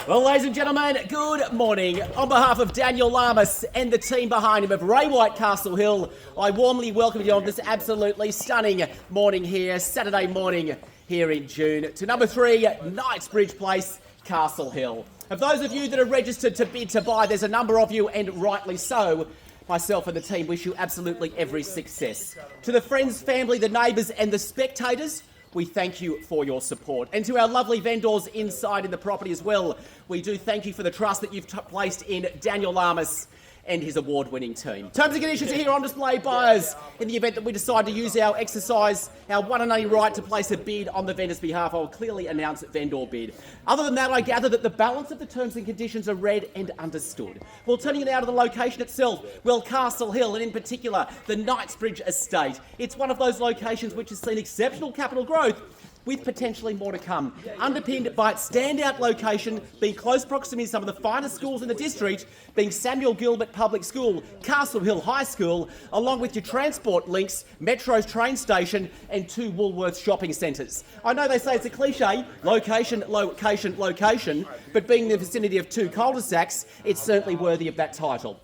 Well, ladies and gentlemen, good morning. On behalf of Daniel Llamas and the team behind him of Ray White Castle Hill, I warmly welcome you on this absolutely stunning morning here, Saturday morning here in June, to number 3, Knightsbridge Place, Castle Hill. Of those of you that are registered to bid to buy, there's a number of you, and rightly so. Myself and the team wish you absolutely every success. To the friends, family, the neighbours and the spectators, we thank you for your support. And to our lovely vendors inside in the property as well, we do thank you for the trust that you've placed in Daniel Llamas and his award-winning team. Terms and conditions are here on display, buyers. In the event that we decide to use our exercise, our one and only right to place a bid on the vendor's behalf, I will clearly announce vendor bid. Other than that, I gather that the balance of the terms and conditions are read and understood. Well, turning it out to the location itself, well, Castle Hill, and in particular, the Knightsbridge estate. It's one of those locations which has seen exceptional capital growth, with potentially more to come, underpinned by its standout location, being close proximity to some of the finest schools in the district, being Samuel Gilbert Public School, Castle Hill High School, along with your transport links, Metro's train station, and 2 Woolworths shopping centres. I know they say it's a cliche, location, location, location, but being in the vicinity of 2 cul-de-sacs, it's certainly worthy of that title.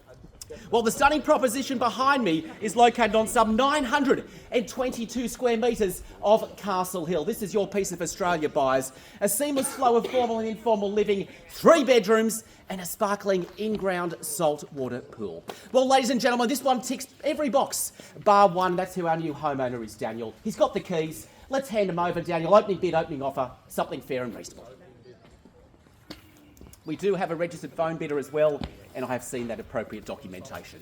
Well, the stunning proposition behind me is located on some 922 square metres of Castle Hill. This is your piece of Australia, buyers. A seamless flow of formal and informal living, 3 bedrooms and a sparkling in-ground saltwater pool. Well, ladies and gentlemen, this one ticks every box, bar one. That's who our new homeowner is, Daniel. He's got the keys. Let's hand him over, Daniel. Opening bid, opening offer, something fair and reasonable. We do have a registered phone bidder as well, and I have seen that appropriate documentation.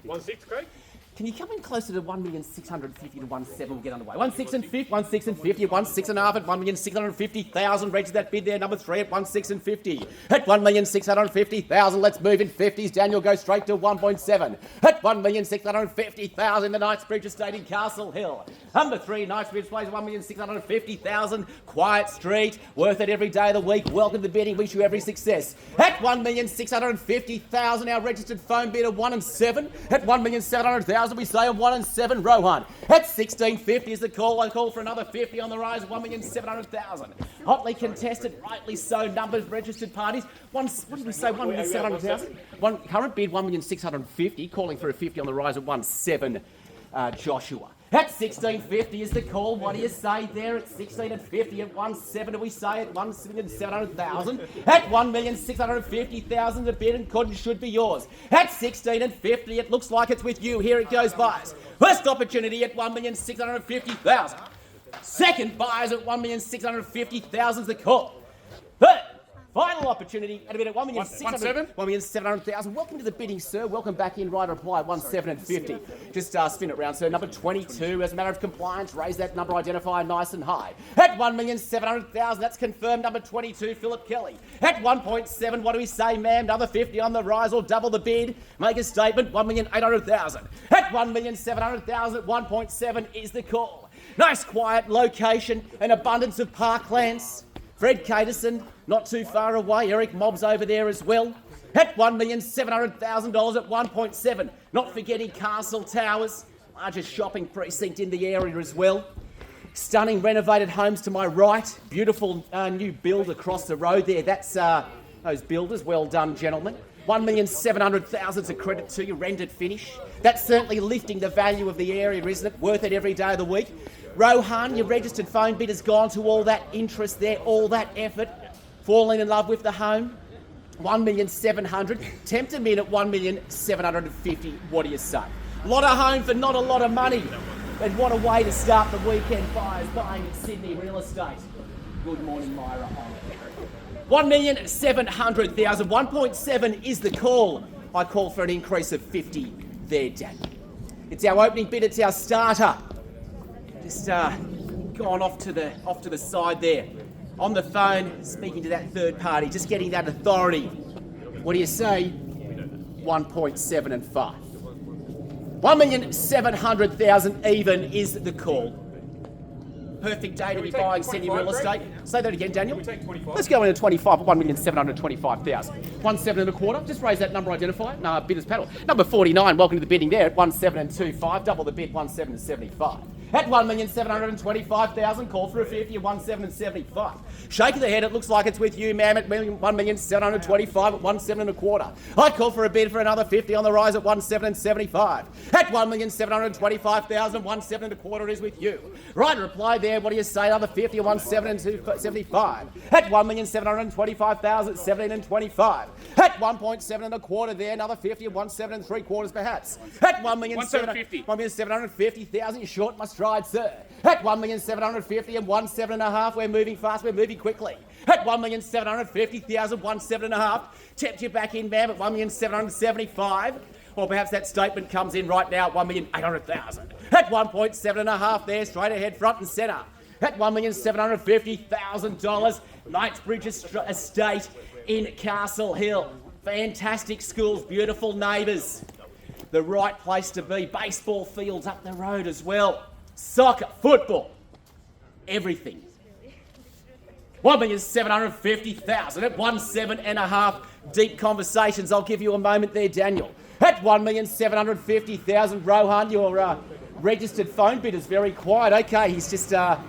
1.6, Craig? Can you come in closer to 1,650,000 to 1.7? We'll get underway. 1.6 and 50, 1.6 and 50, 1.6.5 at 1,650,000. Register that bid there. Number 3 at 1.6 and 50. At 1,650,000. Let's move in 50s. Daniel goes straight to 1.7. At 1,650,000. The Knightsbridge estate in Castle Hill. Number 3, Knightsbridge Place, 1,650,000. Quiet street. Worth it every day of the week. Welcome to bidding. Wish you every success. At 1,650,000. Our registered phone bidder 1 and 7. At 1,700,000. We say 1 and 7, Rohan. At 1,650 is the call. I call for another 50 on the rise, 1,700,000. Hotly contested, rightly so. Numbers, registered parties. What did we say? 1,700,000. One current bid, 1,650. Calling for a 50 on the rise at 1.7, Joshua. At 1,650 is the call. What do you say there? At 16 and 50 at 1.7, do we say at 1,700,000? At 1,650,000 the bid and could and should be yours. At 16 and 50, it looks like it's with you. Here it goes, buyers. First opportunity at 1,650,000. Second, buyers at 1,650,000 is the call. Third, final opportunity at a bid at 1,700,000. Welcome to the bidding, sir. Welcome back in. Right reply, 1.7 and 50. Just spin it round, sir. Number 22, as a matter of compliance, raise that number identifier nice and high. At 1,700,000, that's confirmed. Number 22, Philip Kelly. At 1.7, what do we say, ma'am? Another 50 on the rise or double the bid. Make a statement, 1,800,000. At 1,700,000 at 1.7 is the call. Nice quiet location, an abundance of parklands. Fred Caterson, not too far away. Eric Mobbs over there as well. At $1,700,000 at 1.7. Not forgetting Castle Towers, largest shopping precinct in the area as well. Stunning renovated homes to my right. Beautiful new build across the road there. That's those builders. Well done, gentlemen. 1,700,000 is a credit to you, rendered finish. That's certainly lifting the value of the area, isn't it? Worth it every day of the week. Rohan, your registered phone bid has gone to all that interest there, all that effort, falling in love with the home. 1,700,000. Tempt them in at 1,750,000. What do you say? A lot of home for not a lot of money. And what a way to start the weekend, buyers buying in Sydney real estate. Good morning, Myra. 1,700,000. 1.7 is the call. I call for an increase of 50 there, Daniel. It's our opening bid. It's our starter. Just gone off to the side there. On the phone, speaking to that third party, just getting that authority. What do you say? 1.7 and 5. 1,700,000 even is the call. Perfect day to be buying Sydney real estate. Say that again, Daniel. Let's go into 25 at 1,725,000. 1.7 and a quarter. Just raise that number identifier. No, bidders panel. Number 49. Welcome to the bidding there at 1.7 and 25. Double the bid, 1.7 and 75. At 1,725,000, call for a 50 at 1,775. Shaking the head, it looks like it's with you, ma'am, at 1,725 at 1,725. I call for a bid for another 50 on the rise at 1,775. At 1,725,000, 1,725 is with you. Right reply there, what do you say? Another 50 at 1,775. At 1,725,000, 1725. At 1.725 there, another 50 at 1,775 perhaps. At 1,750,000, you're short my stride, sir. At 1,750,000 and 1,750, we're moving fast, we're moving quickly. At 1,750,000, 1,750, tipped you back in, ma'am, at 1,775. Or perhaps that statement comes in right now at 1,800,000. At 1.750 there, straight ahead, front and centre. At $1,750,000, Knightsbridge Estate in Castle Hill. Fantastic schools, beautiful neighbours. The right place to be. Baseball fields up the road as well. Soccer, football, everything. 1,750,000 at 1.750. Deep conversations. I'll give you a moment there, Daniel. At 1,750,000, Rohan, your registered phone bid is very quiet. Okay, he's just on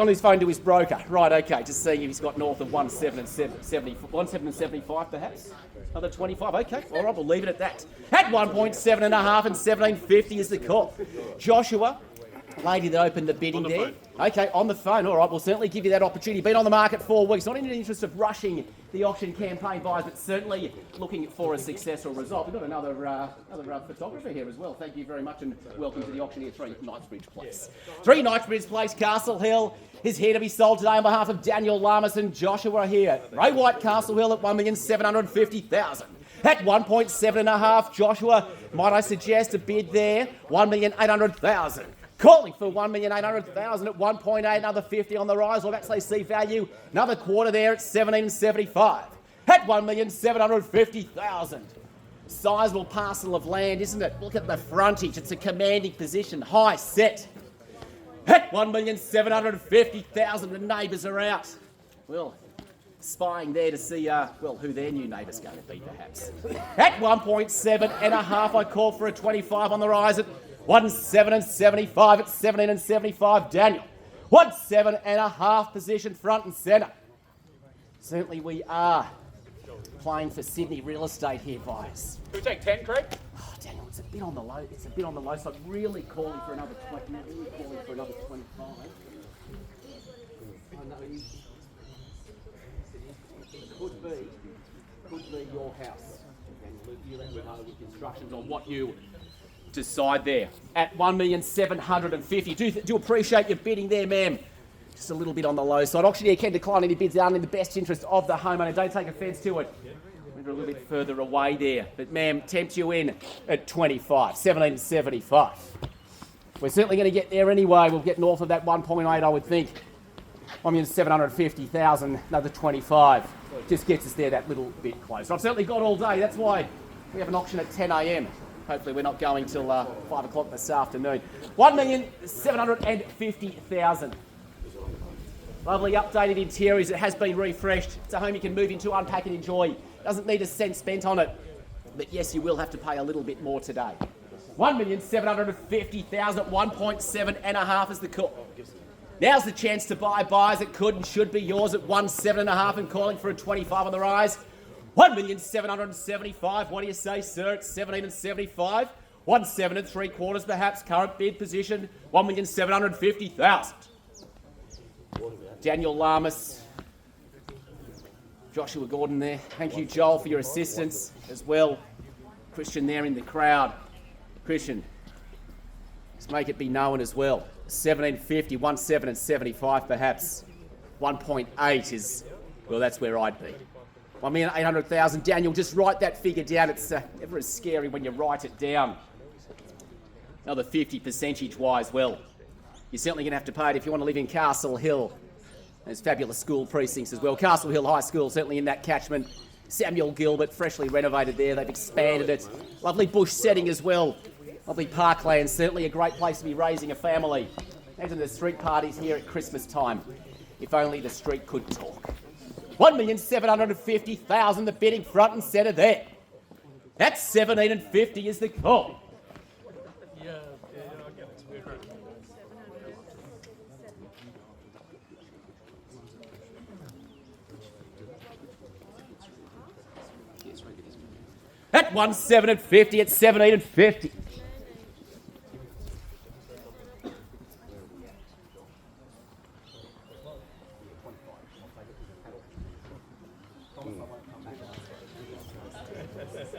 his phone to his broker. Right, okay, just seeing if he's got north of 1,775 perhaps. Another 25, okay, all right, we'll leave it at that. At 1.750 and 1,750 is the call. Joshua, lady that opened the bidding there. Okay, on the phone, all right, we'll certainly give you that opportunity. Been on the market 4 weeks, not in the interest of rushing the auction campaign buys, but certainly looking for a successful result. We've got another photographer here as well. Thank you very much and welcome to the auction here, 3 Knightsbridge Place. 3 Knightsbridge Place, Castle Hill is here to be sold today on behalf of Daniel Llamas and Joshua here. Ray White, Castle Hill at 1,750,000. At 1.750, Joshua, might I suggest a bid there? 1,800,000. Calling for 1,800,000 at 1.8, another 50 on the rise. We'll actually see value. Another quarter there at 17.75. At 1,750,000. Sizable parcel of land, isn't it? Look at the frontage. It's a commanding position. High set. At 1,750,000, the neighbours are out. Well, spying there to see, who their new neighbour's going to be, perhaps. At 1.750, I call for a 25 on the rise at 1.775 at 17.75, Daniel. 1.750 position front and centre. Certainly we are playing for Sydney real estate here, guys. Can we take 10, Craig? Oh, Daniel, it's a bit on the low. It's a bit on the low side. Really calling for another 20. Really calling for another 25. I know could be your house. And you let me know with instructions on what you decide there. At 1,750,000. Do appreciate your bidding there, ma'am. Just a little bit on the low side. Auctioneer can decline any bids that aren't in the best interest of the homeowner. Don't take offence to it. We're a little bit further away there. But ma'am, tempt you in at 25, 17.75. We're certainly going to get there anyway. We'll get north of that 1.8, I would think. 1,750,000, another 25. Just gets us there that little bit closer. I've certainly got all day. That's why we have an auction at 10 a.m. Hopefully we're not going till 5 o'clock this afternoon. 1,750,000. Lovely updated interiors. It has been refreshed. It's a home you can move into, unpack and enjoy. Doesn't need a cent spent on it. But yes, you will have to pay a little bit more today. 1,750,000 at 1.750 is the call. Now's the chance to buy buys. It could and should be yours at 1.750 and calling for a 25 on the rise. 1,775,000. What do you say, sir? It's 17.75. 1.775 perhaps. Current bid position 1,750,000. Daniel Llamas, Joshua Gordon there. Thank you, Joel, for your assistance as well. Christian there in the crowd. Christian, let's make it be known as well. 17.50, 1.775 perhaps. 1.8 is, well, that's where I'd be. 1,800,000. Daniel, just write that figure down. It's never as scary when you write it down. Another 50 percentage-wise, well, you're certainly going to have to pay it if you want to live in Castle Hill. There's fabulous school precincts as well. Castle Hill High School, certainly in that catchment. Samuel Gilbert, freshly renovated there. They've expanded it. Lovely bush setting as well. Lovely parkland, certainly a great place to be raising a family. Imagine the street parties here at Christmas time. If only the street could talk. 1,750,000, the bidding front and centre there. That's 17.50 is the call. At 1.7 and 50, at 17 and 50.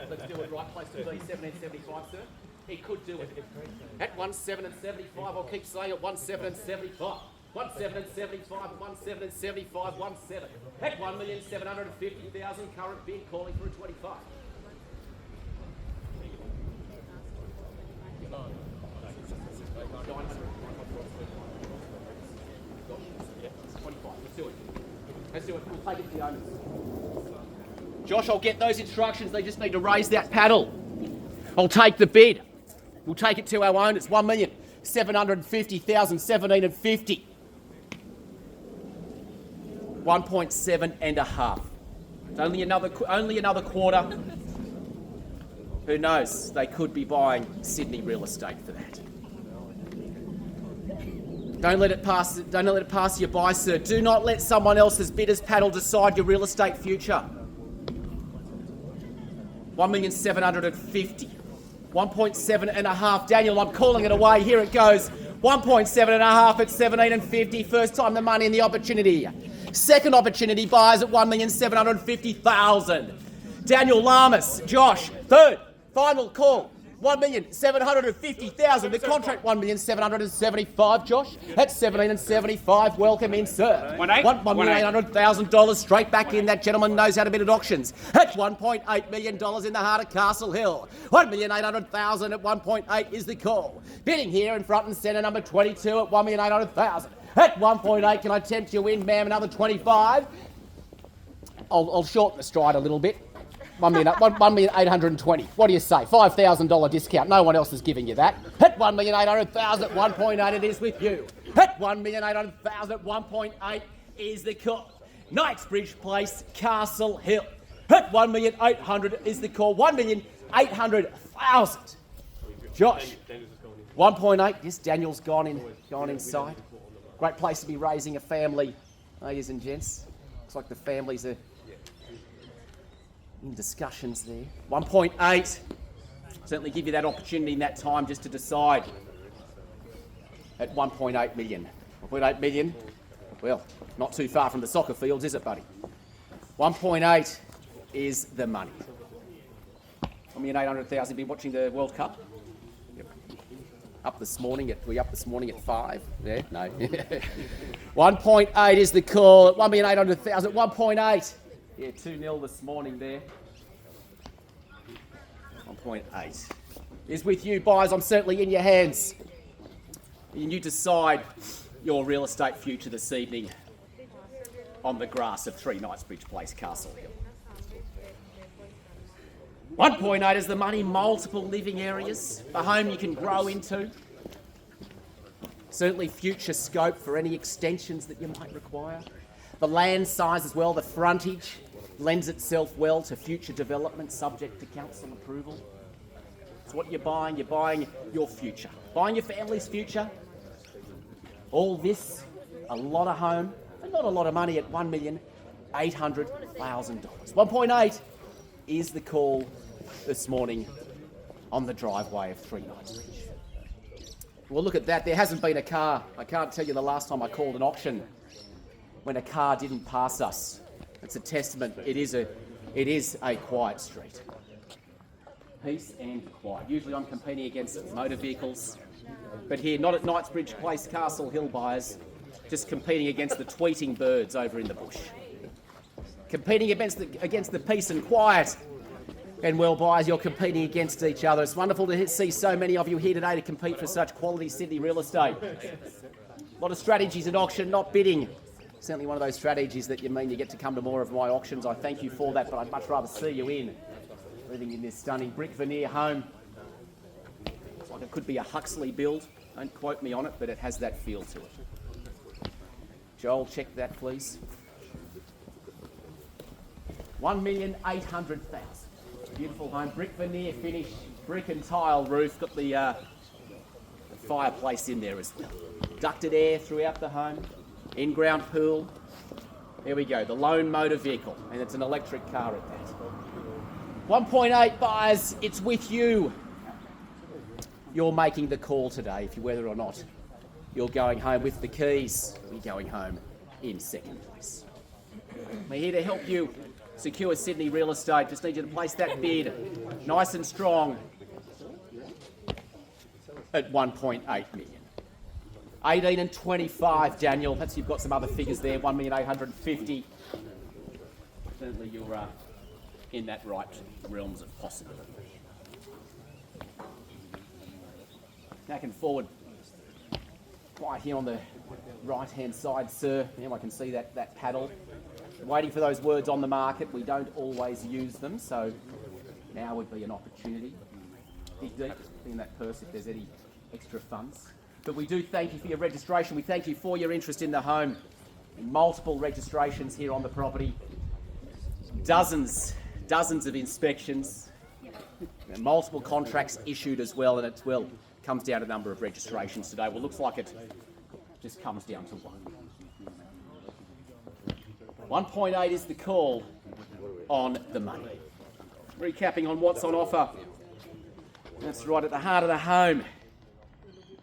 Let's do it right place to be 17.75, sir. He could do it. At 1.7 and 75, I'll keep saying it. 1.7 and 75. 1.7 and 75. 1.7 and 75. 1.7. At 1,750,000. Current bid calling for a 25. Let's do it. We'll take it to the owners. Josh, I'll get those instructions. They just need to raise that paddle. I'll take the bid. We'll take it to our owners. 1,750,000, 17 and 50. 1.7 and a half. It's only another quarter. Who knows? They could be buying Sydney real estate for that. Don't let it pass you by, sir. Do not let someone else's bidder's paddle decide your real estate future. 1,750,000. 1.7 and a half. Daniel, I'm calling it away. Here it goes. 1.7 and a half at 17 and 50. First time the money and the opportunity. Second opportunity buys at 1,750,000. Daniel, Llamas, Josh. Third, final call. 1,750,000. The contract 1,775,000. Josh at 17 and 75. Welcome in, sir. $1,800,000 straight back in. That gentleman knows how to bid at auctions. At $1.8 million in the heart of Castle Hill. 1,800,000 at 1.8 is the call. Bidding here in front and centre, number 22 at 1,800,000. At 1.8, can I tempt you in, ma'am? Another 25. I'll shorten the stride a little bit. 1,820,000. What do you say? $5,000 discount. No one else is giving you that. At 1,800,000 at 1.8, it is with you. At 1,800,000 at 1.8 is the call. Knightsbridge Place, Castle Hill. At 1,800,000 is the call. 1,800,000. Josh. 1.8. Yes, Daniel's gone inside. Great place to be raising a family, ladies and gents. Looks like the families are in discussions there. 1.8. Certainly give you that opportunity in that time just to decide. At 1.8 million. 1.8 million. Well, not too far from the soccer fields, is it, buddy? 1.8 is the money. 1,800,000. Been watching the World Cup? Yep. Up this morning at 5? Yeah, no. 1.8 is the call. At 1,800,000. 1.8. Yeah, 2-0 this morning there. 1.8 is with you, buyers. I'm certainly in your hands. And you decide your real estate future this evening on the grass of 3 Knightsbridge Place, Castle Hill. 1.8 is the money. Multiple living areas, a home you can grow into. Certainly future scope for any extensions that you might require. The land size as well, the frontage, lends itself well to future development subject to council approval. It's what you're buying your future. Buying your family's future. All this, a lot of home, and not a lot of money at $1,800,000. 1.8 is the call this morning on the driveway of 3 Knightsbridge. Well, look at that. There hasn't been a car. I can't tell you the last time I called an auction when a car didn't pass us. It's a testament. It is a quiet street. Peace and quiet. Usually I'm competing against motor vehicles, but here, not at Knightsbridge Place, Castle Hill, buyers, just competing against the tweeting birds over in the bush. Competing against the peace and quiet. And well, buyers, you're competing against each other. It's wonderful to see so many of you here today to compete for such quality Sydney real estate. A lot of strategies at auction, not bidding. Certainly one of those strategies that you get to come to more of my auctions. I thank you for that, but I'd much rather see you living in this stunning brick veneer home. Looks like it could be a Huxley build. Don't quote me on it, but it has that feel to it. Joel, check that, please. 1,800,000. Beautiful home, brick veneer finish, brick and tile roof. Got the fireplace in there as well. Ducted air throughout the home. In-ground pool. There we go, the lone motor vehicle, and it's an electric car at that. 1.8 buyers, it's with you. You're making the call today, if you whether or not you're going home with the keys. We're going home in second place. We're here to help you secure Sydney real estate. Just need you to place that bid nice and strong at 1.8 million. 18 and 25, Daniel. Perhaps you've got some other figures there. 1,850,000. Certainly you're in that right realms of possibility. Back and forward. Right here on the right-hand side, sir. Now I can see that paddle. Waiting for those words on the market. We don't always use them, so now would be an opportunity. Dig deep in that purse if there's any extra funds. But we do thank you for your registration. We thank you for your interest in the home. Multiple registrations here on the property. Dozens of inspections. And multiple contracts issued as well, and it's comes down to the number of registrations today. Well, looks like it just comes down to one. 1.8 is the call on the money. Recapping on what's on offer. That's right at the heart of the home.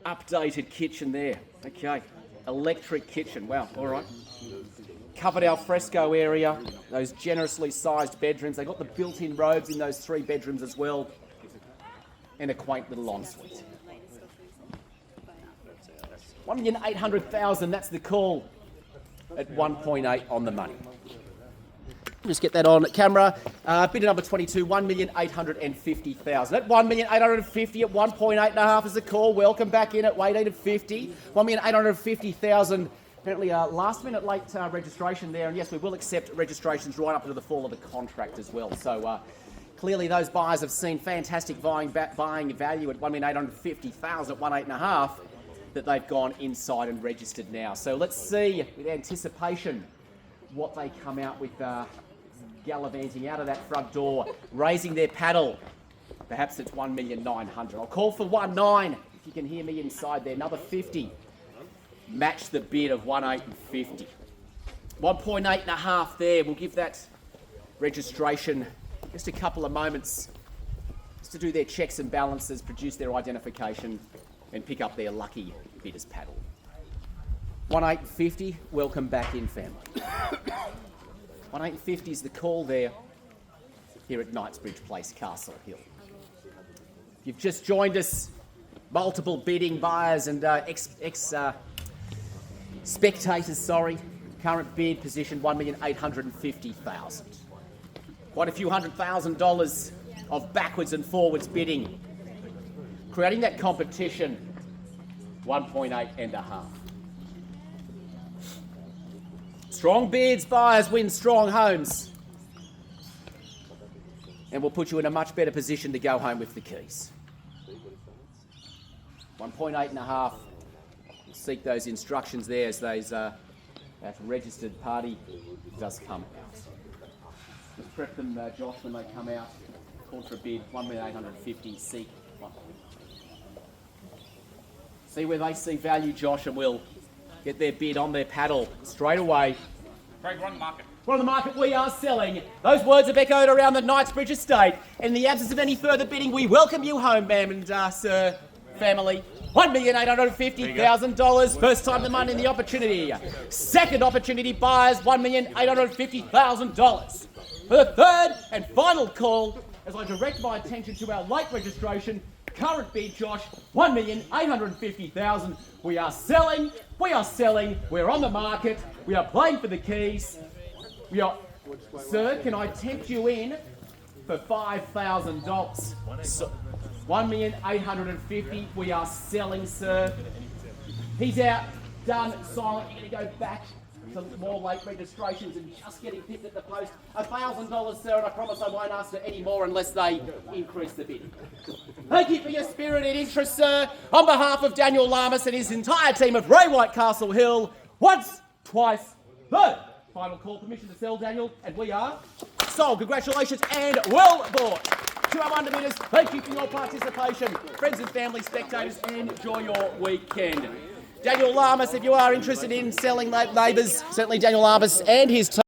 Updated kitchen there. Okay. Electric kitchen. Wow. All right. Covered al fresco area. Those generously sized bedrooms. They got the built-in robes in those 3 bedrooms as well. And a quaint little ensuite. 1,800,000. That's the call at 1.8 on the money. Just get that on camera. Bidder number 22, 1,850,000. At 1,850,000 at 1.8.5 is the call. Welcome back in at 18 and 50. 1,850,000. Apparently last minute late registration there. And yes, we will accept registrations right up to the fall of the contract as well. So clearly those buyers have seen fantastic buying value at 1,850,000 at 1.8.5 that they've gone inside and registered now. So let's see with anticipation what they come out with gallivanting out of that front door, raising their paddle. Perhaps it's 1,900,000. I'll call for 1.9 if you can hear me inside there. Another 50. Match the bid of 1,850. 1.8.5 there. We'll give that registration just a couple of moments just to do their checks and balances, produce their identification and pick up their lucky bidder's paddle. 1,850, welcome back in, family. 1,850 is the call there here at Knightsbridge Place, Castle Hill. If you've just joined us, multiple bidding buyers and spectators, current bid position 1,850,000. Quite a few $100,000 of backwards and forwards bidding. Creating that competition, 1.8.5. Strong bids, buyers win strong homes. And we'll put you in a much better position to go home with the keys. 1.8.5. Seek those instructions there as that registered party does come out. Just prep them, Josh, when they come out. Call for a bid, 1,850,000, seek 1. See where they see value, Josh, and we'll get their bid on their paddle straight away. Craig, we're on the market. We're on the market, we are selling. Those words have echoed around the Knightsbridge estate. In the absence of any further bidding, we welcome you home, ma'am and sir, family. $1,850,000. First time the money and the opportunity. Second opportunity, buyers, $1,850,000. For the third and final call, as I direct my attention to our late registration, current bid, Josh, $1,850,000. We are selling, we're on the market, we are playing for the keys. Sir, can I tempt you in for $5,000? So, 1,850,000. We are selling, sir. He's out, done, silent. You're going to go back to more late registrations and just getting picked at the post. $1,000, sir, and I promise I won't ask for any more unless they increase the bid. Thank you for your spirited interest, sir. On behalf of Daniel Llamas and his entire team of Ray White Castle Hill, once, twice, third. Final call, permission to sell, Daniel, and we are sold. Congratulations and well bought. To our underbidders, thank you for your participation. Friends and family, spectators, enjoy your weekend. Daniel Llamas, if you are interested in selling neighbours, certainly Daniel Llamas and his team.